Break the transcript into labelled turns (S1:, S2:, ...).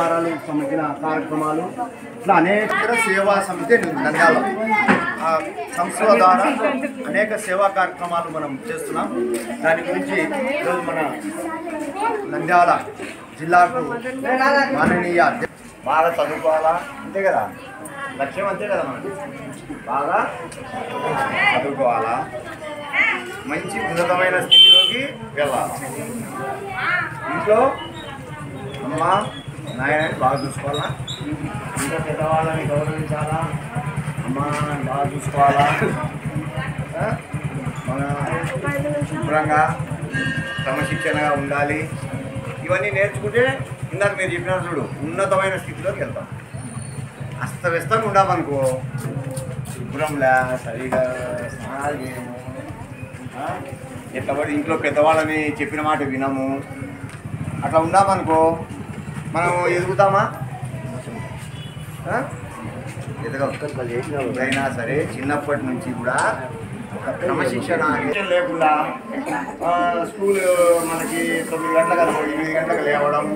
S1: సంబంధించిన కార్యక్రమాలు ఇట్లా అనేక సేవా సమితి నంద్యాల సంస్థల ద్వారా అనేక సేవా కార్యక్రమాలు మనం చేస్తున్నాం. దాని గురించి ఈరోజు మన నంద్యాల జిల్లాకు మాననీయ బాగా చదువుకోవాలా, అంతే కదా, లక్ష్యం అంతే కదా, మనకి బాగా చదువుకోవాలా, మంచి ఉన్నతమైన స్థితిలోకి వెళ్ళాలి, ఇంట్లో అమ్మ నాయనని బాగా చూసుకోవాలా, ఇంట్లో పెద్దవాళ్ళని గౌరవించాలా, అమ్మ బాగా చూసుకోవాలా, మన శుభ్రంగా క్రమశిక్షణగా ఉండాలి. ఇవన్నీ నేర్చుకుంటే ఇందాక మీరు చెప్పినారు చూడు, ఉన్నతమైన స్థితిలోకి వెళ్తాం. అస్తవ్యస్తంగా ఉండామనుకో, శుభ్రంలా సరిగా స్నానాలు చేయము, ఎట్లా పడి ఇంట్లో పెద్దవాళ్ళని చెప్పిన మాట వినము, అట్లా ఉందామనుకో మనం ఎదుగుతామా? ఎదుగైనా సరే చిన్నప్పటి నుంచి కూడా క్రమశిక్షణ లేకుండా స్కూల్ మనకి 9 గంటలకు 8 గంటలకు లేవడం,